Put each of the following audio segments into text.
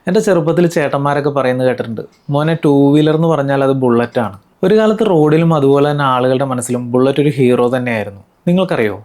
എൻ്റെ ചെറുപ്പത്തിൽ ചേട്ടന്മാരൊക്കെ പറയുന്നത് കേട്ടിട്ടുണ്ട്, മോനെ ടൂ വീലർ എന്ന് പറഞ്ഞാൽ അത് ബുള്ളറ്റാണ്. ഒരു കാലത്ത് റോഡിലും അതുപോലെ തന്നെ ആളുകളുടെ മനസ്സിലും ബുള്ളറ്റ് ഒരു ഹീറോ തന്നെയായിരുന്നു. നിങ്ങൾക്കറിയോ,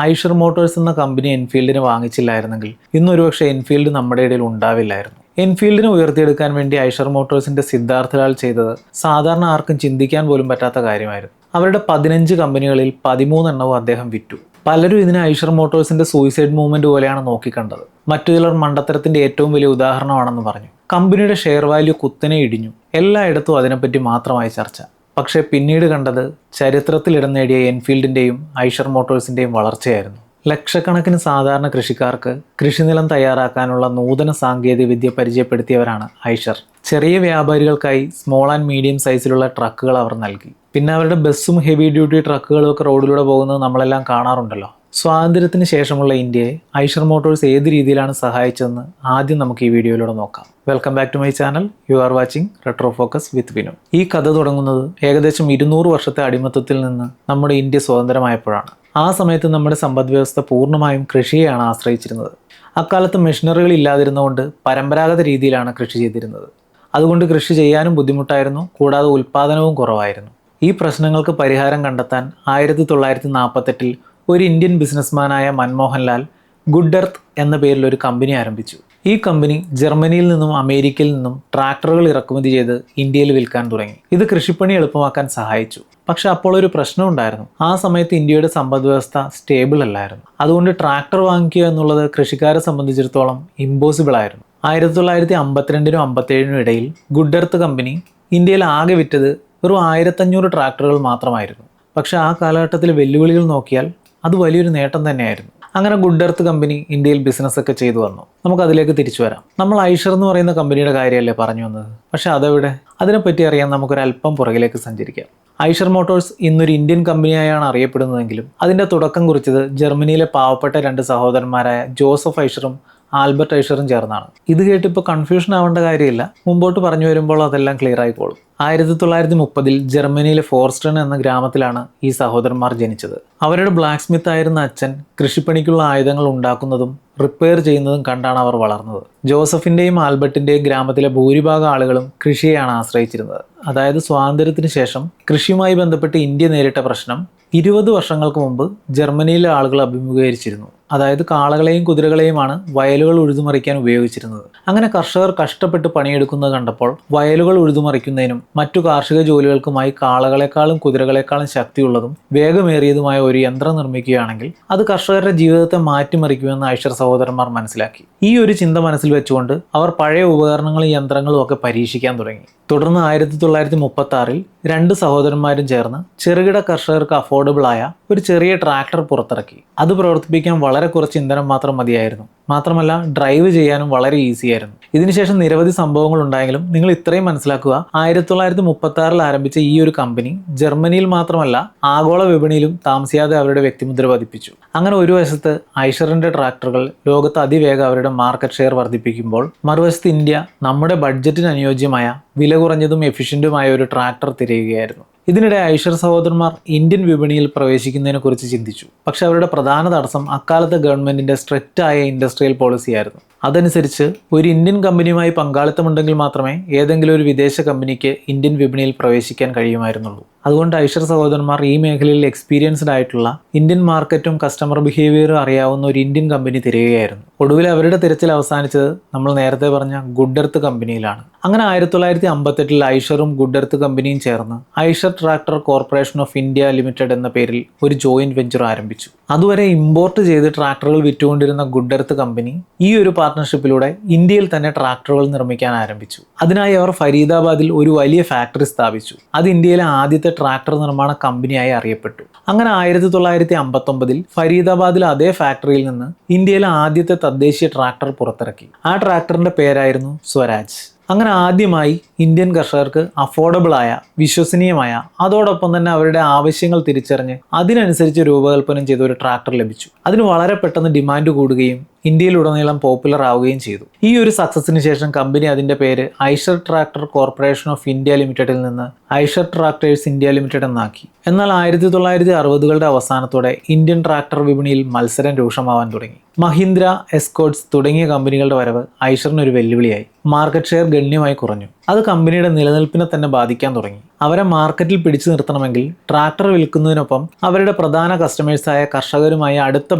ഐഷർ മോട്ടോഴ്സ് എന്ന കമ്പനി എൻഫീൽഡിനെ വാങ്ങിച്ചില്ലായിരുന്നെങ്കിൽ ഇന്നൊരു പക്ഷേ എൻഫീൽഡ് നമ്മുടെ ഇടയിൽ ഉണ്ടാവില്ലായിരുന്നു. എൻഫീൽഡിനെ ഉയർത്തിയെടുക്കാൻ വേണ്ടി ഐഷർ മോട്ടോഴ്സിന്റെ സിദ്ധാർത്ഥ് ലാൽ ചെയ്തത് സാധാരണ ആർക്കും ചിന്തിക്കാൻ പോലും പറ്റാത്ത കാര്യമായിരുന്നു. അവരുടെ 15 കമ്പനികളിൽ 13 എണ്ണവും അദ്ദേഹം വിറ്റു. പലരും ഇതിനെ ഐഷർ മോട്ടോഴ്സിന്റെ സൂയിസൈഡ് മൂവ്മെന്റ് പോലെയാണ് നോക്കിക്കണ്ടത്. മറ്റു ചിലർ മണ്ടത്തരത്തിന്റെ ഏറ്റവും വലിയ ഉദാഹരണമാണെന്ന് പറഞ്ഞു. കമ്പനിയുടെ ഷെയർ വാല്യൂ കുത്തനെ ഇടിഞ്ഞു. എല്ലായിടത്തും അതിനെപ്പറ്റി മാത്രമായി ചർച്ച. പക്ഷേ പിന്നീട് കണ്ടത് ചരിത്രത്തിൽ ഇടം നേടിയ എൻഫീൽഡിന്റെയും ഐഷർ മോട്ടോഴ്സിന്റെയും വളർച്ചയായിരുന്നു. ലക്ഷക്കണക്കിന് സാധാരണ കൃഷിക്കാർക്ക് കൃഷിനിലം തയ്യാറാക്കാനുള്ള നൂതന സാങ്കേതിക വിദ്യ പരിചയപ്പെടുത്തിയവരാണ് ഐഷർ. ചെറിയ വ്യാപാരികൾക്കായി സ്മോൾ ആൻഡ് മീഡിയം സൈസിലുള്ള ട്രക്കുകൾ അവർ നൽകി. പിന്നെ അവരുടെ ബസ്സും ഹെവി ഡ്യൂട്ടി ട്രക്കുകളും ഒക്കെ റോഡിലൂടെ പോകുന്നത് നമ്മളെല്ലാം കാണാറുണ്ടല്ലോ. സ്വാതന്ത്ര്യത്തിന് ശേഷമുള്ള ഇന്ത്യയെ ഐഷർ മോട്ടോഴ്സ് ഏത് രീതിയിലാണ് സഹായിച്ചതെന്ന് ആദ്യം നമുക്ക് ഈ വീഡിയോയിലൂടെ നോക്കാം. Welcome back to my channel. You are watching retro focus with Vinu. ഈ കഥ തുടങ്ങുന്നത് ഏകദേശം 200 വർഷത്തെ അടിമത്തത്തിൽ നിന്ന് നമ്മുടെ ഇന്ത്യ സ്വതന്ത്രമായപ്പോഴാണ്. ആ സമയത്ത് നമ്മുടെ സമ്പദ് വ്യവസ്ഥ പൂർണ്ണമായും കൃഷിയെയാണ് ആശ്രയിച്ചിരുന്നത്. അക്കാലത്ത് മെഷീനറികൾ ഇല്ലാതിരുന്നതുകൊണ്ട് പരമ്പരാഗത രീതിയിലാണ് കൃഷി ചെയ്തിരുന്നത്. അതുകൊണ്ട് കൃഷി ചെയ്യാനും ബുദ്ധിമുട്ടായിരുന്നു, കൂടാതെ ഉൽപ്പാദനവും കുറവായിരുന്നു. ഈ പ്രശ്നങ്ങൾക്ക് പരിഹാരം കണ്ടെത്താൻ 1948 ഒരു ഇന്ത്യൻ ബിസിനസ്മാനായ മൻമോഹൻലാൽ ഗുഡ് എർത്ത് എന്ന പേരിൽ ഒരു കമ്പനി ആരംഭിച്ചു. ഈ കമ്പനി ജർമ്മനിയിൽ നിന്നും അമേരിക്കയിൽ നിന്നും ട്രാക്ടറുകൾ ഇറക്കുമതി ചെയ്ത് ഇന്ത്യയിൽ വിൽക്കാൻ തുടങ്ങി. ഇത് കൃഷിപ്പണി എളുപ്പമാക്കാൻ സഹായിച്ചു. പക്ഷെ അപ്പോൾ ഒരു പ്രശ്നം ഉണ്ടായിരുന്നു. ആ സമയത്ത് ഇന്ത്യയുടെ സമ്പദ് വ്യവസ്ഥ സ്റ്റേബിൾ അല്ലായിരുന്നു. അതുകൊണ്ട് ട്രാക്ടർ വാങ്ങിക്കുക എന്നുള്ളത് കൃഷിക്കാരെ സംബന്ധിച്ചിടത്തോളം ഇമ്പോസിബിൾ ആയിരുന്നു. 1952 57 ഇടയിൽ ഗുഡ് എർത്ത് കമ്പനി ഇന്ത്യയിൽ ആകെ വിറ്റത് വെറും 1500 ട്രാക്ടറുകൾ മാത്രമായിരുന്നു. പക്ഷെ ആ കാലഘട്ടത്തിൽ വെല്ലുവിളികൾ നോക്കിയാൽ അത് വലിയൊരു നേട്ടം തന്നെയായിരുന്നു. അങ്ങനെ ഗുഡ് എർത്ത് കമ്പനി ഇന്ത്യയിൽ ബിസിനസ്സൊക്കെ ചെയ്തു വന്നു. നമുക്ക് അതിലേക്ക് തിരിച്ചു വരാം. നമ്മൾ ഐഷർ എന്ന് പറയുന്ന കമ്പനിയുടെ കാര്യമല്ലേ പറഞ്ഞു വന്നത്. പക്ഷെ അതെവിടെ? അതിനെപ്പറ്റി അറിയാൻ നമുക്കൊരല്പം പുറകിലേക്ക് സഞ്ചരിക്കാം. ഐഷർ മോട്ടോഴ്സ് ഇന്നൊരു ഇന്ത്യൻ കമ്പനിയായാണ് അറിയപ്പെടുന്നതെങ്കിലും അതിൻ്റെ തുടക്കം കുറിച്ചത് ജർമ്മനിയിലെ പാവപ്പെട്ട 2 സഹോദരന്മാരായ ജോസഫ് ഐഷറും ആൽബർട്ട് ഐഷറും ചേർന്നാണ്. ഇത് കേട്ടിപ്പോൾ കൺഫ്യൂഷൻ ആവേണ്ട കാര്യമില്ല. മുമ്പോട്ട് പറഞ്ഞു വരുമ്പോൾ അതെല്ലാം ക്ലിയർ ആയിക്കോളും. 1930 ജർമ്മനിയിലെ ഫോർസ്റ്റൺ എന്ന ഗ്രാമത്തിലാണ് ഈ സഹോദരന്മാർ ജനിച്ചത്. അവരുടെ ബ്ലാക്ക് സ്മിത്ത് ആയിരുന്ന അച്ഛൻ കൃഷിപ്പണിക്കുള്ള ആയുധങ്ങൾ ഉണ്ടാക്കുന്നതും റിപ്പയർ ചെയ്യുന്നതും കണ്ടാണ് അവർ വളർന്നത്. ജോസഫിൻ്റെയും ആൽബർട്ടിൻ്റെയും ഗ്രാമത്തിലെ ഭൂരിഭാഗം ആളുകളും കൃഷിയെയാണ് ആശ്രയിച്ചിരുന്നത്. അതായത് സ്വാതന്ത്ര്യത്തിന് ശേഷം കൃഷിയുമായി ബന്ധപ്പെട്ട് ഇന്ത്യ നേരിട്ട പ്രശ്നം 20 വർഷങ്ങൾക്ക് മുമ്പ് ജർമ്മനിയിലെ ആളുകൾ അഭിമുഖീകരിച്ചിരുന്നു. അതായത് കാളകളെയും കുതിരകളെയുമാണ് വയലുകൾ ഉഴുതുമറിക്കാൻ ഉപയോഗിച്ചിരുന്നത്. അങ്ങനെ കർഷകർ കഷ്ടപ്പെട്ട് പണിയെടുക്കുന്നത് കണ്ടപ്പോൾ വയലുകൾ ഉഴുതുമറിക്കുന്നതിനും മറ്റു കാർഷിക ജോലികൾക്കുമായി കാളകളെക്കാളും കുതിരകളെക്കാളും ശക്തിയുള്ളതും വേഗമേറിയതുമായ ഒരു യന്ത്രം നിർമ്മിക്കുകയാണെങ്കിൽ അത് കർഷകരുടെ ജീവിതത്തെ മാറ്റിമറിക്കുമെന്ന് ഐഷർ സഹോദരന്മാർ മനസ്സിലാക്കി. ഈ ഒരു ചിന്ത മനസ്സിൽ വെച്ചുകൊണ്ട് അവർ പഴയ ഉപകരണങ്ങളും യന്ത്രങ്ങളും ഒക്കെ പരീക്ഷിക്കാൻ തുടങ്ങി. തുടർന്ന് 1936 2 സഹോദരന്മാരും ചേർന്ന് ചെറുകിട കർഷകർക്ക് അഫോർഡബിൾ ആയ ഒരു ചെറിയ ട്രാക്ടർ പുറത്തിറക്കി. അത് പ്രവർത്തിപ്പിക്കാൻ വളരെ കുറച്ച് ഇന്ധനം മാത്രം മതിയായിരുന്നു. മാത്രമല്ല ഡ്രൈവ് ചെയ്യാനും വളരെ ഈസി ആയിരുന്നു. ഇതിനുശേഷം നിരവധി സംഭവങ്ങൾ ഉണ്ടായെങ്കിലും നിങ്ങൾ ഇത്രയും മനസ്സിലാക്കുക, 1936 ആരംഭിച്ച ഈ ഒരു കമ്പനി ജർമ്മനിയിൽ മാത്രമല്ല ആഗോള വിപണിയിലും താമസിയാതെ അവരുടെ വ്യക്തിമുദ്ര പതിപ്പിച്ചു. അങ്ങനെ ഒരു വശത്ത് ഐഷറിന്റെ ട്രാക്ടറുകൾ ലോകത്ത് അതിവേഗം അവരുടെ മാർക്കറ്റ് ഷെയർ വർദ്ധിപ്പിക്കുമ്പോൾ മറുവശത്ത് ഇന്ത്യ നമ്മുടെ ബഡ്ജറ്റിന് അനുയോജ്യമായ വില കുറഞ്ഞതും എഫിഷ്യന്റുമായ ഒരു ട്രാക്ടർ തിരയുകയായിരുന്നു. ഇതിനിടെ ഐഷർ സഹോദരന്മാർ ഇന്ത്യൻ വിപണിയിൽ പ്രവേശിക്കുന്നതിനെ കുറിച്ച് ചിന്തിച്ചു. പക്ഷെ അവരുടെ പ്രധാന തടസ്സം അക്കാലത്തെ ഗവൺമെന്റിന്റെ സ്ട്രിക്റ്റ് ആയ ഇൻഡസ്ട്രിയൽ പോളിസി ആയിരുന്നു. അതനുസരിച്ച് ഒരു ഇന്ത്യൻ കമ്പനിയുമായി പങ്കാളിത്തമുണ്ടെങ്കിൽ മാത്രമേ ഏതെങ്കിലും ഒരു വിദേശ കമ്പനിക്ക് ഇന്ത്യൻ വിപണിയിൽ പ്രവേശിക്കാൻ കഴിയുമായിരുന്നുള്ളൂ. അതുകൊണ്ട് ഐഷർ സഹോദരന്മാർ ഈ മേഖലയിൽ എക്സ്പീരിയൻസ്ഡ് ആയിട്ടുള്ള ഇന്ത്യൻ മാർക്കറ്റും കസ്റ്റമർ ബിഹേവിയറും അറിയാവുന്ന ഒരു ഇന്ത്യൻ കമ്പനി തിരയുകയായിരുന്നു. ഒടുവിൽ അവരുടെ തിരച്ചിൽ അവസാനിച്ചത് നമ്മൾ നേരത്തെ പറഞ്ഞ ഗുഡ് എർത്ത് കമ്പനിയിലാണ്. അങ്ങനെ 1958 ഐഷറും ഗുഡ് എർത്ത് കമ്പനിയും ചേർന്ന് Eicher tractor corporation of India limited എന്ന പേരിൽ ഒരു ജോയിന്റ് വെഞ്ചർ ആരംഭിച്ചു. അതുവരെ ഇമ്പോർട്ട് ചെയ്ത് ട്രാക്ടറുകൾ വിറ്റുകൊണ്ടിരുന്ന ഗുഡ് എർത്ത് കമ്പനി ഈ ഒരു പാർട്ട്ണർഷിപ്പിലൂടെ ഇന്ത്യയിൽ തന്നെ ട്രാക്ടറുകൾ നിർമ്മിക്കാൻ ആരംഭിച്ചു. അതിനായി അവർ ഫരീദാബാദിൽ ഒരു വലിയ ഫാക്ടറി സ്ഥാപിച്ചു. അത് ഇന്ത്യയിലെ ആദ്യത്തെ ട്രാക്ടർ നിർമ്മാണ കമ്പനിയായി അറിയപ്പെട്ടു. അങ്ങനെ 1959 ഫരീദാബാദിലെ അതേ ഫാക്ടറിയിൽ നിന്ന് ഇന്ത്യയിലെ ആദ്യത്തെ തദ്ദേശീയ ട്രാക്ടർ പുറത്തിറക്കി. ആ ട്രാക്ടറിന്റെ പേരായിരുന്നു സ്വരാജ്. അങ്ങനെ ആദ്യമായി ഇന്ത്യൻ കർഷകർക്ക് അഫോർഡബിൾ ആയ, വിശ്വസനീയമായ, അതോടൊപ്പം തന്നെ അവരുടെ ആവശ്യങ്ങൾ തിരിച്ചറിഞ്ഞ് അതിനനുസരിച്ച് രൂപകൽപ്പന ചെയ്ത ഒരു ട്രാക്ടർ ലഭിച്ചു. അതിന് വളരെ പെട്ടെന്ന് ഡിമാൻഡ് കൂടുകയും ഇന്ത്യയിലുടനീളം പോപ്പുലർ ആവുകയും ചെയ്തു. ഈ ഒരു സക്സസിന് ശേഷം കമ്പനി അതിന്റെ പേര് Eicher tractor corporation of India ലിമിറ്റഡിൽ നിന്ന് ഐഷർ ട്രാക്ടേഴ്സ് ഇന്ത്യ ലിമിറ്റഡ് എന്നാക്കി. എന്നാൽ 1960കളുടെ അവസാനത്തോടെ ഇന്ത്യൻ ട്രാക്ടർ വിപണിയിൽ മത്സരം രൂക്ഷമാവാൻ തുടങ്ങി. മഹീന്ദ്ര, എസ്കോട്സ് തുടങ്ങിയ കമ്പനികളുടെ വരവ് ഐഷറിന് ഒരു വെല്ലുവിളിയായി. മാർക്കറ്റ് ഷെയർ ഗണ്യമായി കുറഞ്ഞു. അത് കമ്പനിയുടെ നിലനിൽപ്പിനെ തന്നെ ബാധിക്കാൻ തുടങ്ങി. അവരെ മാർക്കറ്റിൽ പിടിച്ചു നിർത്തണമെങ്കിൽ ട്രാക്ടർ വിൽക്കുന്നതിനൊപ്പം അവരുടെ പ്രധാന കസ്റ്റമേഴ്സായ കർഷകരുമായി അടുത്ത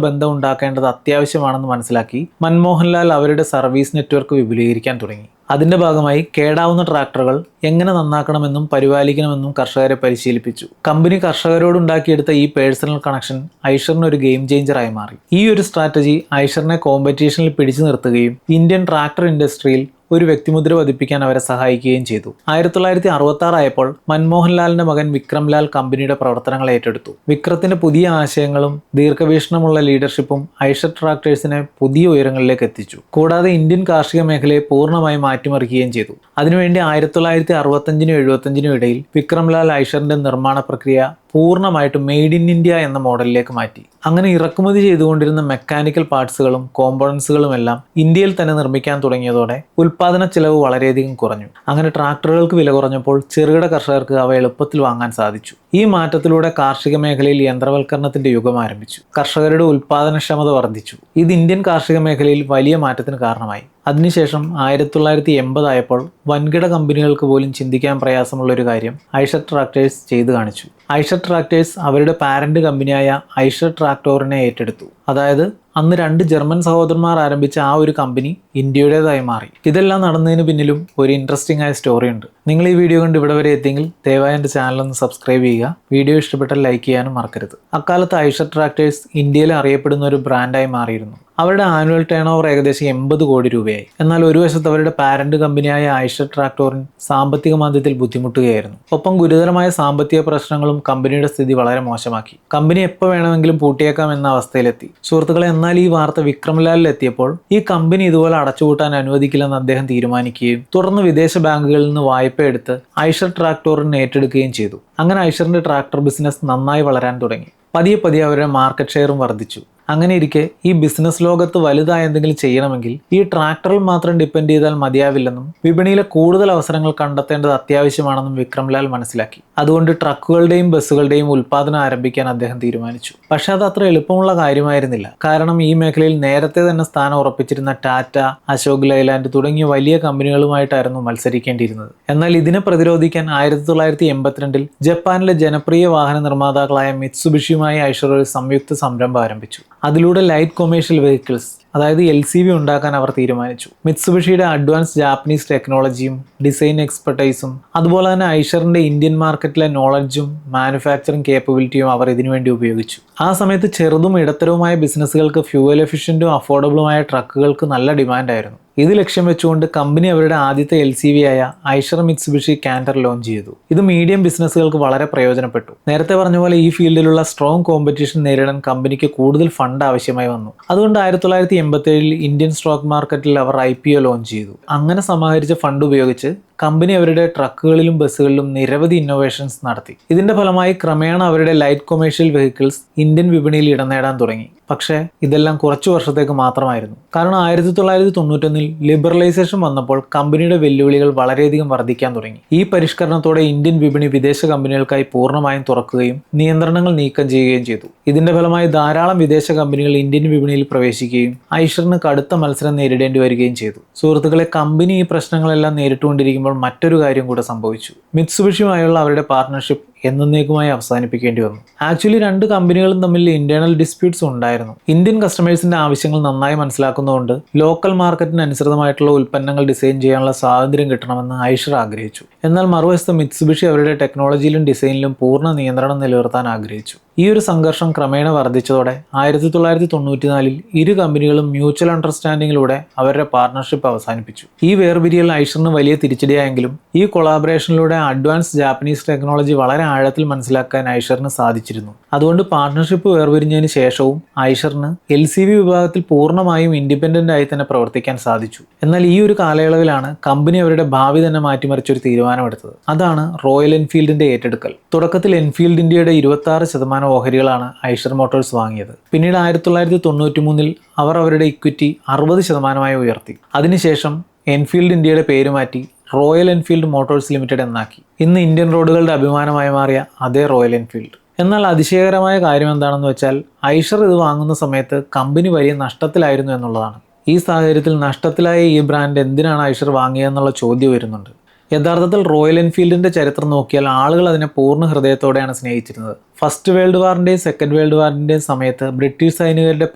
ബന്ധം ഉണ്ടാക്കേണ്ടത് അത്യാവശ്യമാണെന്ന് മനസ്സിലാക്കി മൻമോഹൻലാൽ അവരുടെ സർവീസ് നെറ്റ്വർക്ക് വിപുലീകരിക്കാൻ തുടങ്ങി. അതിന്റെ ഭാഗമായി കേടാവുന്ന ട്രാക്ടറുകൾ എങ്ങനെ നന്നാക്കണമെന്നും പരിപാലിക്കണമെന്നും കർഷകരെ പരിശീലിപ്പിച്ചു. കമ്പനി കർഷകരോടുണ്ടാക്കിയെടുത്ത ഈ പേഴ്സണൽ കണക്ഷൻ ഐഷറിന് ഒരു ഗെയിം ചേഞ്ചറായി മാറി. ഈ ഒരു സ്ട്രാറ്റജി ഐഷറിനെ കോമ്പറ്റീഷനിൽ പിടിച്ചു നിർത്തുകയും ഇന്ത്യൻ ട്രാക്ടർ ഇൻഡസ്ട്രിയിൽ ഒരു വ്യക്തിമുദ്ര പതിപ്പിക്കാൻ അവരെ സഹായിക്കുകയും ചെയ്തു. 1966 ആയപ്പോൾ മൻമോഹൻലാലിന്റെ മകൻ വിക്രംലാൽ കമ്പനിയുടെ പ്രവർത്തനങ്ങൾ ഏറ്റെടുത്തു. വിക്രത്തിന്റെ പുതിയ ആശയങ്ങളും ദീർഘവീക്ഷണമുള്ള ലീഡർഷിപ്പും ഐഷർ ട്രാക്ടേഴ്സിനെ പുതിയ ഉയരങ്ങളിലേക്ക് എത്തിച്ചു. കൂടാതെ ഇന്ത്യൻ കാർഷിക മേഖലയെ പൂർണ്ണമായി മാറ്റിമറിക്കുകയും ചെയ്തു. അതിനുവേണ്ടി 1965നും 75നും ഇടയിൽ വിക്രംലാൽ ഐഷറിന്റെ നിർമ്മാണ പ്രക്രിയ പൂർണ്ണമായിട്ടും മെയ്ഡ് ഇൻ ഇന്ത്യ എന്ന മോഡലിലേക്ക് മാറ്റി. അങ്ങനെ ഇറക്കുമതി ചെയ്തുകൊണ്ടിരുന്ന മെക്കാനിക്കൽ പാർട്സുകളും കോമ്പോണൻസുകളും എല്ലാം ഇന്ത്യയിൽ തന്നെ നിർമ്മിക്കാൻ തുടങ്ങിയതോടെ ഉൽപാദന ചെലവ് വളരെയധികം കുറഞ്ഞു. അങ്ങനെ ട്രാക്ടറുകൾക്ക് വില കുറഞ്ഞപ്പോൾ ചെറുകിട കർഷകർക്ക് അവ എളുപ്പത്തിൽ വാങ്ങാൻ സാധിച്ചു. ഈ മാറ്റത്തിലൂടെ കാർഷിക മേഖലയിൽ യന്ത്രവൽക്കരണത്തിന്റെ യുഗം ആരംഭിച്ചു. കർഷകരുടെ ഉൽപാദനക്ഷമത വർദ്ധിച്ചു. ഇത് ഇന്ത്യൻ കാർഷിക മേഖലയിൽ വലിയ മാറ്റത്തിന് കാരണമായി. അതിനുശേഷം 1980 ആയപ്പോൾ വൻകിട കമ്പനികൾക്ക് പോലും ചിന്തിക്കാൻ പ്രയാസമുള്ള ഒരു കാര്യം ഐഷർ ട്രാക്ടേഴ്സ് ചെയ്തു കാണിച്ചു. ഐഷർ ട്രാക്ടേഴ്സ് അവരുടെ പാരന്റ് കമ്പനിയായ ഐഷർ ട്രാക്ടോറിനെ ഏറ്റെടുത്തു. അതായത് അന്ന് 2 ജർമ്മൻ സഹോദരന്മാർ ആരംഭിച്ച ആ ഒരു കമ്പനി ഇന്ത്യയുടേതായി മാറി. ഇതെല്ലാം നടന്നതിന് പിന്നിലും ഒരു ഇൻട്രസ്റ്റിംഗ് ആയ സ്റ്റോറി ഉണ്ട്. നിങ്ങൾ ഈ വീഡിയോ കണ്ട് ഇവിടെ വരെ എത്തിയെങ്കിൽ ദയവായി എൻ്റെ ചാനൽ ഒന്ന് സബ്സ്ക്രൈബ് ചെയ്യുക. വീഡിയോ ഇഷ്ടപ്പെട്ടാൽ ലൈക്ക് ചെയ്യാനും മറക്കരുത്. അക്കാലത്ത് ഐഷർ ട്രാക്ടേഴ്സ് ഇന്ത്യയിൽ അറിയപ്പെടുന്ന ഒരു ബ്രാൻഡായി മാറിയിരുന്നു. അവരുടെ ആനുവൽ ടേൺ ഓവർ ഏകദേശം 80 കോടി രൂപയായി. എന്നാൽ ഒരു വശത്ത് അവരുടെ പാരന്റ് കമ്പനിയായ ഐഷർ ട്രാക്ടോറിൻ സാമ്പത്തിക മാന്ദ്യത്തിൽ ബുദ്ധിമുട്ടുകയായിരുന്നു. ഒപ്പം ഗുരുതരമായ സാമ്പത്തിക പ്രശ്നങ്ങളും കമ്പനിയുടെ സ്ഥിതി വളരെ മോശമാക്കി. കമ്പനി എപ്പോൾ വേണമെങ്കിലും പൂട്ടിയേക്കാം എന്ന അവസ്ഥയിലെത്തി. സുഹൃത്തുക്കളെ, എന്നാൽ ഈ വാർത്ത വിക്രംലാലിൽ എത്തിയപ്പോൾ ഈ കമ്പനി ഇതുപോലെ അടച്ചുപൂട്ടാൻ അനുവദിക്കില്ലെന്ന് അദ്ദേഹം തീരുമാനിക്കുകയും തുടർന്ന് വിദേശ ബാങ്കുകളിൽ നിന്ന് വായ്പ എടുത്ത് ഐഷർ ട്രാക്ടോറിനെ ഏറ്റെടുക്കുകയും ചെയ്തു. അങ്ങനെ ഐഷറിന്റെ ട്രാക്ടർ ബിസിനസ് നന്നായി വളരാൻ തുടങ്ങി. പതിയെ പതിയെ അവരുടെ മാർക്കറ്റ് ഷെയറും വർദ്ധിച്ചു. അങ്ങനെ ഇരിക്കെ ഈ ബിസിനസ് ലോകത്ത് വലുതായ എന്തെങ്കിലും ചെയ്യണമെങ്കിൽ ഈ ട്രാക്ടറിൽ മാത്രം ഡിപ്പെൻഡ് ചെയ്താൽ മതിയാവില്ലെന്നും വിപണിയിലെ കൂടുതൽ അവസരങ്ങൾ കണ്ടെത്തേണ്ടത് അത്യാവശ്യമാണെന്നും വിക്രംലാൽ മനസ്സിലാക്കി. അതുകൊണ്ട് ട്രക്കുകളുടെയും ബസ്സുകളുടെയും ഉൽപ്പാദനം ആരംഭിക്കാൻ അദ്ദേഹം തീരുമാനിച്ചു. പക്ഷെ അത് അത്ര എളുപ്പമുള്ള കാര്യമായിരുന്നില്ല. കാരണം ഈ മേഖലയിൽ നേരത്തെ തന്നെ സ്ഥാനം ഉറപ്പിച്ചിരുന്ന ടാറ്റ, അശോക് ലൈലാൻഡ് തുടങ്ങിയ വലിയ കമ്പനികളുമായിട്ടായിരുന്നു മത്സരിക്കേണ്ടിയിരുന്നത്. എന്നാൽ ഇതിനെ പ്രതിരോധിക്കാൻ 1982 ജപ്പാനിലെ ജനപ്രിയ വാഹന നിർമ്മാതാക്കളായ മിത്സുബിഷിയുമായി ഐഷർ ഒരു സംയുക്ത സംരംഭം ആരംഭിച്ചു. അതിലൂടെ ലൈറ്റ് കൊമേഴ്ഷ്യൽ വെഹിക്കിൾസ് അതായത് LCV ഉണ്ടാക്കാൻ അവർ തീരുമാനിച്ചു. മിത്സുബിഷിയുടെ അഡ്വാൻസ് ജാപ്പനീസ് ടെക്നോളജിയും ഡിസൈൻ എക്സ്പെർട്ടൈസും അതുപോലെ തന്നെ ഐഷറിന്റെ ഇന്ത്യൻ മാർക്കറ്റിലെ നോളജും മാനുഫാക്ചറിംഗ് കേപ്പബിലിറ്റിയും അവർ ഇതിനുവേണ്ടി ഉപയോഗിച്ചു. ആ സമയത്ത് ചെറുതും ഇടത്തരവുമായ ബിസിനസ്സുകൾക്ക് ഫ്യൂവൽ എഫിഷ്യന്റും അഫോർഡബിളുമായ ട്രക്കുകൾക്ക് നല്ല ഡിമാൻഡായിരുന്നു. ഇത് ലക്ഷ്യം വെച്ചുകൊണ്ട് കമ്പനി അവരുടെ ആദ്യത്തെ LCV ആയ ഐഷർ മിത്സുബിഷി കാൻറ്റർ ലോഞ്ച് ചെയ്തു. ഇത് മീഡിയം ബിസിനസ്സുകൾക്ക് വളരെ പ്രയോജനപ്പെട്ടു. നേരത്തെ പറഞ്ഞ പോലെ ഈ ഫീൽഡിലുള്ള സ്ട്രോങ് കോമ്പറ്റീഷൻ നേരിടാൻ കമ്പനിക്ക് കൂടുതൽ ഫണ്ട് ആവശ്യമായി വന്നു. അതുകൊണ്ട് 1987 ഇന്ത്യൻ സ്റ്റോക്ക് മാർക്കറ്റിൽ അവർ IPO ലോഞ്ച് ചെയ്തു. അങ്ങനെ സമാഹരിച്ച ഫണ്ട് ഉപയോഗിച്ച് കമ്പനി അവരുടെ ട്രക്കുകളിലും ബസ്സുകളിലും നിരവധി ഇന്നോവേഷൻസ് നടത്തി. ഇതിന്റെ ഫലമായി ക്രമേണ അവരുടെ ലൈറ്റ് കൊമേഴ്ഷ്യൽ വെഹിക്കിൾസ് ഇന്ത്യൻ വിപണിയിൽ ഇടം നേടാൻ തുടങ്ങി. പക്ഷേ ഇതെല്ലാം കുറച്ചു വർഷത്തേക്ക് മാത്രമായിരുന്നു. കാരണം 1991 ലിബറലൈസേഷൻ വന്നപ്പോൾ കമ്പനിയുടെ വെല്ലുവിളികൾ വളരെയധികം വർദ്ധിക്കാൻ തുടങ്ങി. ഈ പരിഷ്കരണത്തോടെ ഇന്ത്യൻ വിപണി വിദേശ കമ്പനികൾക്കായി പൂർണ്ണമായും തുറക്കുകയും നിയന്ത്രണങ്ങൾ നീക്കം ചെയ്യുകയും ചെയ്തു. ഇതിന്റെ ഫലമായി ധാരാളം വിദേശ കമ്പനികൾ ഇന്ത്യൻ വിപണിയിൽ പ്രവേശിക്കുകയും ഐഷറിന് കടുത്ത മത്സരം നേരിടേണ്ടി വരികയും ചെയ്തു. സുഹൃത്തുക്കളെ, കമ്പനി ഈ പ്രശ്നങ്ങളെല്ലാം നേരിട്ടുകൊണ്ടിരിക്കുമ്പോൾ മറ്റൊരു കാര്യം കൂടെ സംഭവിച്ചു. മിത്സുബിഷിയുമായുള്ള അവരുടെ പാർട്ണർഷിപ്പ് എന്നേക്കുമായി അവസാനിപ്പിക്കേണ്ടി വന്നു. ആക്ച്വലി 2 കമ്പനികളും തമ്മിൽ ഇന്റേണൽ ഡിസ്പ്യൂട്ട്സ് ഉണ്ടായിരുന്നു. ഇന്ത്യൻ കസ്റ്റമേഴ്സിന്റെ ആവശ്യങ്ങൾ നന്നായി മനസ്സിലാക്കുന്നതുകൊണ്ട് ലോക്കൽ മാർക്കറ്റിന് അനുസൃതമായിട്ടുള്ള ഉൽപ്പന്നങ്ങൾ ഡിസൈൻ ചെയ്യാനുള്ള സ്വാതന്ത്ര്യം കിട്ടണമെന്ന് ഐഷർ ആഗ്രഹിച്ചു. എന്നാൽ മറുവശത്ത് മിത്സുബിഷി അവരുടെ ടെക്നോളജിയിലും ഡിസൈനിലും പൂർണ്ണ നിയന്ത്രണം നിലനിർത്താൻ ആഗ്രഹിച്ചു. ഈ ഒരു സംഘർഷം ക്രമേണ വർദ്ധിച്ചതോടെ 1994 ഇരു കമ്പനികളും മ്യൂച്വൽ അണ്ടർസ്റ്റാൻഡിങ്ങിലൂടെ അവരുടെ പാർട്ണർഷിപ്പ് അവസാനിപ്പിച്ചു. ഈ വേർപിരിയൽ ഐഷറിന് വലിയ തിരിച്ചടിയായെങ്കിലും ഈ കൊളാബറേഷനിലൂടെ അഡ്വാൻസ് ജാപ്പനീസ് ടെക്നോളജി വളരെ ആഴത്തിൽ മനസ്സിലാക്കാൻ ഐഷറിന് സാധിച്ചിരുന്നു. അതുകൊണ്ട് പാർട്ട്ണർഷിപ്പ് വേർപിരിഞ്ഞതിന് ശേഷവും ഐഷറിന് LCV വിഭാഗത്തിൽ പൂർണ്ണമായും ഇൻഡിപെൻഡന്റ് ആയി തന്നെ പ്രവർത്തിക്കാൻ സാധിച്ചു. എന്നാൽ ഈ ഒരു കാലയളവിലാണ് കമ്പനി അവരുടെ ഭാവി തന്നെ മാറ്റിമറിച്ചൊരു തീരുമാനമെടുത്തത്. അതാണ് റോയൽ എൻഫീൽഡിന്റെ ഏറ്റെടുക്കൽ. തുടക്കത്തിൽ എൻഫീൽഡ് ഇന്ത്യയുടെ 26% ഓഹരികളാണ് ഐഷർ മോട്ടോഴ്സ് വാങ്ങിയത്. പിന്നീട് 1993 അവർ അവരുടെ ഇക്വിറ്റി 60% ഉയർത്തി. അതിനുശേഷം എൻഫീൽഡ് ഇന്ത്യയുടെ പേര് മാറ്റി റോയൽ എൻഫീൽഡ് മോട്ടോഴ്സ് ലിമിറ്റഡ് എന്നാക്കി. ഇന്ന് ഇന്ത്യൻ റോഡുകളുടെ അഭിമാനമായി മാറിയ അതേ റോയൽ എൻഫീൽഡ്. എന്നാൽ അതിശയകരമായ കാര്യം എന്താണെന്ന് വെച്ചാൽ ഐഷർ ഇത് വാങ്ങുന്ന സമയത്ത് കമ്പനി വലിയ നഷ്ടത്തിലായിരുന്നു എന്നുള്ളതാണ്. ഈ സാഹചര്യത്തിൽ നഷ്ടത്തിലായ ഈ ബ്രാൻഡ് എന്തിനാണ് ഐഷർ വാങ്ങിയതെന്നുള്ള ചോദ്യം വരുന്നുണ്ട്. യഥാർത്ഥത്തിൽ റോയൽ എൻഫീൽഡിന്റെ ചരിത്രം നോക്കിയാൽ ആളുകൾ അതിനെ പൂർണ്ണ ഹൃദയത്തോടെയാണ് സ്നേഹിച്ചിരുന്നത്. ഫസ്റ്റ് വേൾഡ് വാറിന്റെയും സെക്കൻഡ് വേൾഡ് വാറിന്റെയും സമയത്ത് ബ്രിട്ടീഷ് സൈനികരുടെ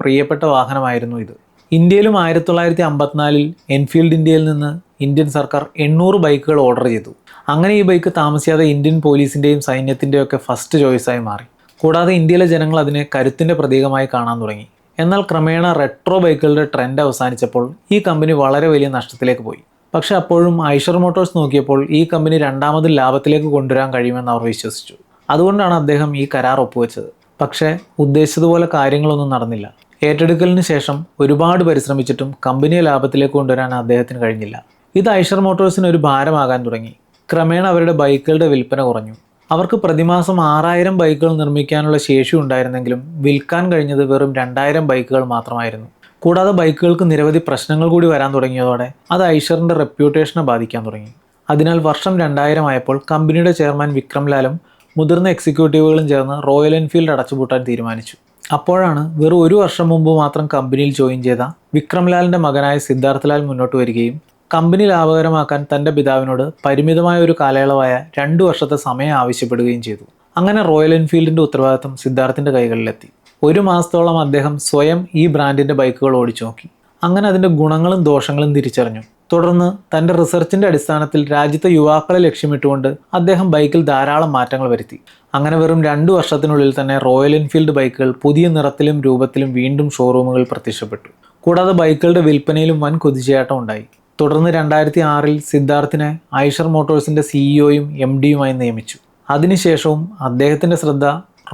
പ്രിയപ്പെട്ട വാഹനമായിരുന്നു ഇത്. ഇന്ത്യയിലും 1954 എൻഫീൽഡ് ഇന്ത്യയിൽ നിന്ന് ഇന്ത്യൻ സർക്കാർ 800 ബൈക്കുകൾ ഓർഡർ ചെയ്തു. അങ്ങനെ ഈ ബൈക്ക് താമസിയാതെ ഇന്ത്യൻ പോലീസിന്റെയും സൈന്യത്തിന്റെയും ഒക്കെ ഫസ്റ്റ് ചോയ്സായി മാറി. കൂടാതെ ഇന്ത്യയിലെ ജനങ്ങൾ അതിനെ കരുത്തിന്റെ പ്രതീകമായി കാണാൻ തുടങ്ങി. എന്നാൽ ക്രമേണ റെട്രോ ബൈക്കുകളുടെ ട്രെൻഡ് അവസാനിച്ചപ്പോൾ ഈ കമ്പനി വളരെ വലിയ നഷ്ടത്തിലേക്ക് പോയി. പക്ഷെ അപ്പോഴും ഐഷർ മോട്ടോഴ്സ് നോക്കിയപ്പോൾ ഈ കമ്പനി രണ്ടാമത് ലാഭത്തിലേക്ക് കൊണ്ടുവരാൻ കഴിയുമെന്ന് അവർ വിശ്വസിച്ചു. അതുകൊണ്ടാണ് അദ്ദേഹം ഈ കരാർ ഒപ്പുവെച്ചത്. പക്ഷേ ഉദ്ദേശിച്ചതുപോലെ കാര്യങ്ങളൊന്നും നടന്നില്ല. ഏറ്റെടുക്കലിന് ശേഷം ഒരുപാട് പരിശ്രമിച്ചിട്ടും കമ്പനിയെ ലാഭത്തിലേക്ക് കൊണ്ടുവരാൻ അദ്ദേഹത്തിന് കഴിഞ്ഞില്ല. ഇത് ഐഷർ മോട്ടോഴ്സിന് ഒരു ഭാരമാകാൻ തുടങ്ങി. ക്രമേണ അവരുടെ ബൈക്കുകളുടെ വിൽപ്പന കുറഞ്ഞു. അവർക്ക് പ്രതിമാസം 6000 ബൈക്കുകൾ നിർമ്മിക്കാനുള്ള ശേഷി ഉണ്ടായിരുന്നെങ്കിലും വിൽക്കാൻ കഴിഞ്ഞത് വെറും 2000 ബൈക്കുകൾ മാത്രമായിരുന്നു. കൂടാതെ ബൈക്കുകൾക്ക് നിരവധി പ്രശ്നങ്ങൾ കൂടി വരാൻ തുടങ്ങിയതോടെ അത് ഐഷറിന്റെ റെപ്യൂട്ടേഷനെ ബാധിക്കാൻ തുടങ്ങി. അതിനാൽ വർഷം 2000 ആയപ്പോൾ കമ്പനിയുടെ ചെയർമാൻ വിക്രം ലാലും മുതിർന്ന എക്സിക്യൂട്ടീവുകളും ചേർന്ന് റോയൽ എൻഫീൽഡ് അടച്ചുപൂട്ടാൻ തീരുമാനിച്ചു. അപ്പോഴാണ് വെറും 1 വർഷം മുമ്പ് മാത്രം കമ്പനിയിൽ ജോയിൻ ചെയ്ത വിക്രം ലാലിന്റെ മകനായ സിദ്ധാർത്ഥ് ലാൽ മുന്നോട്ട് വരികയും കമ്പനി ലാഭകരമാക്കാൻ തൻ്റെ പിതാവിനോട് പരിമിതമായ ഒരു കാലയളവായ 2 വർഷത്തെ സമയം ആവശ്യപ്പെടുകയും ചെയ്തു. അങ്ങനെ റോയൽ എൻഫീൽഡിന്റെ ഉത്തരവാദിത്തം സിദ്ധാർത്ഥിന്റെ കൈകളിലെത്തി. 1 മാസത്തോളം അദ്ദേഹം സ്വയം ഈ ബ്രാൻഡിന്റെ ബൈക്കുകൾ ഓടിച്ചു നോക്കി. അങ്ങനെ അതിന്റെ ഗുണങ്ങളും ദോഷങ്ങളും തിരിച്ചറിഞ്ഞു. തുടർന്ന് തൻ്റെ റിസർച്ചിന്റെ അടിസ്ഥാനത്തിൽ രാജ്യത്തെ യുവാക്കളെ ലക്ഷ്യമിട്ടുകൊണ്ട് അദ്ദേഹം ബൈക്കിൽ ധാരാളം മാറ്റങ്ങൾ വരുത്തി. അങ്ങനെ വെറും 2 വർഷത്തിനുള്ളിൽ തന്നെ റോയൽ എൻഫീൽഡ് ബൈക്കുകൾ പുതിയ നിറത്തിലും രൂപത്തിലും വീണ്ടും ഷോറൂമുകളിൽ പ്രത്യക്ഷപ്പെട്ടു. കൂടാതെ ബൈക്കുകളുടെ വിൽപ്പനയിലും വൻ കുതിച്ചുചാട്ടം ഉണ്ടായി. തുടർന്ന് 2006 സിദ്ധാർത്ഥിനെ ഐഷർ മോട്ടോഴ്സിന്റെ സിഇഒയും MDയുമായി നിയമിച്ചു. അതിനുശേഷവും അദ്ദേഹത്തിന്റെ ശ്രദ്ധ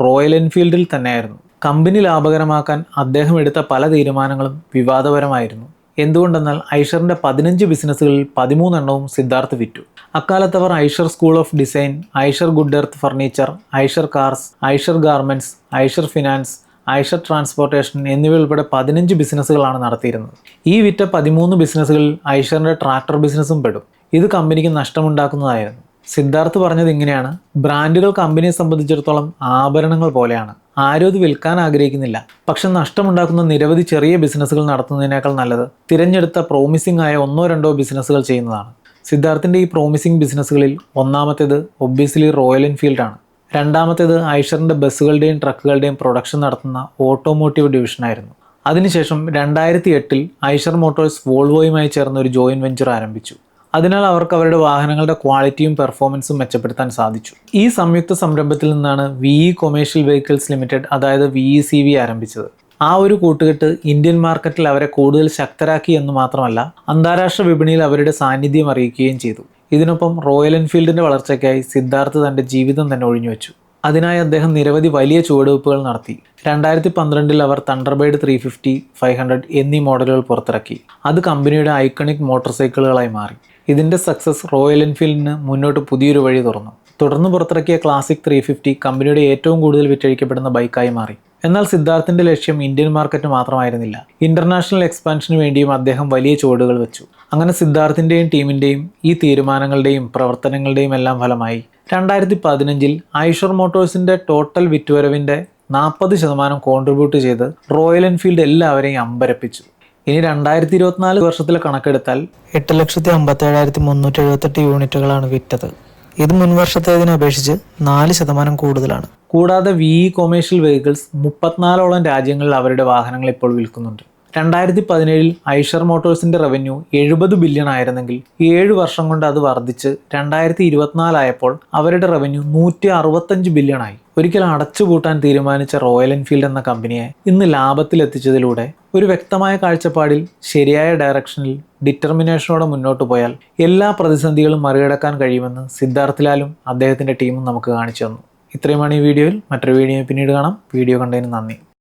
റോയൽ എൻഫീൽഡിൽ തന്നെയായിരുന്നു. കമ്പനി ലാഭകരമാക്കാൻ അദ്ദേഹം എടുത്ത പല തീരുമാനങ്ങളും വിവാദപരമായിരുന്നു. എന്തുകൊണ്ടെന്നാൽ ഐഷറിന്റെ 15 ബിസിനസ്സുകളിൽ 13 എണ്ണവും സിദ്ധാർത്ഥ് വിറ്റു. അക്കാലത്ത് അവർ Eicher school of design, Eicher good earth furniture, Eicher cars, Eicher garments, Eicher finance, Eicher transportation എന്നിവ ഉൾപ്പെടെ 15 ബിസിനസ്സുകളാണ് നടത്തിയിരുന്നത്. ഈ വിറ്റ 13 ബിസിനസ്സുകളിൽ ഐഷറിന്റെ ട്രാക്ടർ ബിസിനസ്സും പെടും. ഇത് കമ്പനിക്ക് നഷ്ടമുണ്ടാക്കുന്നതായിരുന്നു. സിദ്ധാർത്ഥ് പറഞ്ഞത് ഇങ്ങനെയാണ്: ബ്രാൻഡുകൾ കമ്പനിയെ സംബന്ധിച്ചിടത്തോളം ആഭരണങ്ങൾ പോലെയാണ്. ആരും ഇത് വിൽക്കാൻ ആഗ്രഹിക്കുന്നില്ല. പക്ഷെ നഷ്ടമുണ്ടാക്കുന്ന നിരവധി ചെറിയ ബിസിനസ്സുകൾ നടത്തുന്നതിനേക്കാൾ നല്ലത് തിരഞ്ഞെടുത്ത പ്രോമിസിംഗ് ആയ 1-2 ബിസിനസ്സുകൾ ചെയ്യുന്നതാണ്. സിദ്ധാർത്ഥിന്റെ ഈ പ്രോമിസിംഗ് ബിസിനസ്സുകളിൽ ഒന്നാമത്തേത് ഒബ്വിയസ്ലി റോയൽ എൻഫീൽഡ് ആണ്. രണ്ടാമത്തേത് ഐഷറിന്റെ ബസ്സുകളുടെയും ട്രക്കുകളുടെയും പ്രൊഡക്ഷൻ നടത്തുന്ന ഓട്ടോമോട്ടീവ് ഡിവിഷനായിരുന്നു. അതിനുശേഷം 2008 ഐഷർ മോട്ടോഴ്സ് വോൾവോയുമായി ചേർന്ന് ഒരു ജോയിന്റ് വെഞ്ചർ ആരംഭിച്ചു. അതിനാൽ അവർക്ക് അവരുടെ വാഹനങ്ങളുടെ ക്വാളിറ്റിയും പെർഫോമൻസും മെച്ചപ്പെടുത്താൻ സാധിച്ചു. ഈ സംയുക്ത സംരംഭത്തിൽ നിന്നാണ് VE കൊമേഴ്ഷ്യൽ വെഹിക്കിൾസ് ലിമിറ്റഡ്, അതായത് VECV ആരംഭിച്ചത്. ആ ഒരു കൂട്ടുകെട്ട് ഇന്ത്യൻ മാർക്കറ്റിൽ അവരെ കൂടുതൽ ശക്തരാക്കി എന്ന് മാത്രമല്ല, അന്താരാഷ്ട്ര വിപണിയിൽ അവരുടെ സാന്നിധ്യം അറിയിക്കുകയും ചെയ്തു. ഇതിനൊപ്പം റോയൽ എൻഫീൽഡിന്റെ വളർച്ചയ്ക്കായി സിദ്ധാർത്ഥ് തന്റെ ജീവിതം തന്നെ ഒഴിഞ്ഞുവെച്ചു. അതിനായി അദ്ദേഹം നിരവധി വലിയ ചുവടുവെപ്പുകൾ നടത്തി. 2012 അവർ തണ്ടർബേർഡ് 350, 500 എന്നീ മോഡലുകൾ പുറത്തിറക്കി. അത് കമ്പനിയുടെ ഐക്കണിക് മോട്ടോർ സൈക്കിളുകളായി മാറി. ഇതിന്റെ സക്സസ് റോയൽ എൻഫീൽഡിന് മുന്നോട്ട് പുതിയൊരു വഴി തുറന്നു. തുടർന്ന് പുറത്തിറക്കിയ ക്ലാസിക് 350 കമ്പനിയുടെ ഏറ്റവും കൂടുതൽ വിറ്റഴിക്കപ്പെടുന്ന ബൈക്കായി മാറി. എന്നാൽ സിദ്ധാർത്ഥിന്റെ ലക്ഷ്യം ഇന്ത്യൻ മാർക്കറ്റ് മാത്രമായിരുന്നില്ല. ഇന്റർനാഷണൽ എക്സ്പാൻഷന് വേണ്ടിയും അദ്ദേഹം വലിയ ചുവടുകൾ വെച്ചു. അങ്ങനെ സിദ്ധാർത്ഥിന്റെയും ടീമിന്റെയും ഈ തീരുമാനങ്ങളുടെയും പ്രവർത്തനങ്ങളുടെയും എല്ലാം ഫലമായി 2015 ഐഷർ മോട്ടോഴ്സിന്റെ ടോട്ടൽ വിറ്റുവരവിന്റെ 40% കോൺട്രിബ്യൂട്ട് ചെയ്ത് റോയൽ എൻഫീൽഡ് എല്ലാവരെയും അമ്പരപ്പിച്ചു. ഇനി 2024 വർഷത്തിലെ കണക്കെടുത്താൽ 8,57,378 യൂണിറ്റുകളാണ് വിറ്റത്. ഇത് മുൻ വർഷത്തേതിനെ അപേക്ഷിച്ച് 4% കൂടുതലാണ്. കൂടാതെ VE കൊമേഴ്ഷ്യൽ വെഹിക്കിൾസ് 34ഓളം രാജ്യങ്ങളിൽ അവരുടെ വാഹനങ്ങൾ ഇപ്പോൾ വിൽക്കുന്നുണ്ട്. 2017 ഐഷർ മോട്ടോഴ്സിന്റെ റവന്യൂ 70 ബില്യൺ ആയിരുന്നെങ്കിൽ 7 വർഷം കൊണ്ട് അത് വർദ്ധിച്ച് 2024 ആയപ്പോൾ അവരുടെ റവന്യൂ 165 ബില്യൺ ആയി. ഒരിക്കൽ അടച്ചുപൂട്ടാൻ തീരുമാനിച്ച റോയൽ എൻഫീൽഡ് എന്ന കമ്പനിയെ ഇന്ന് ലാഭത്തിലെത്തിച്ചതിലൂടെ ഒരു വ്യക്തമായ കാഴ്ചപ്പാടിൽ ശരിയായ ഡയറക്ഷനിൽ ഡിറ്റർമിനേഷനോടെ മുന്നോട്ട് പോയാൽ എല്ലാ പ്രതിസന്ധികളും മറികടക്കാൻ കഴിയുമെന്ന് സിദ്ധാർത്ഥ് ലാലും അദ്ദേഹത്തിന്റെ ടീമും നമുക്ക് കാണിച്ചു തന്നു. ഇത്രയുമാണ് ഈ വീഡിയോയിൽ. മറ്റൊരു വീഡിയോ പിന്നീട് കാണാം. വീഡിയോ കണ്ടതിന് നന്ദി.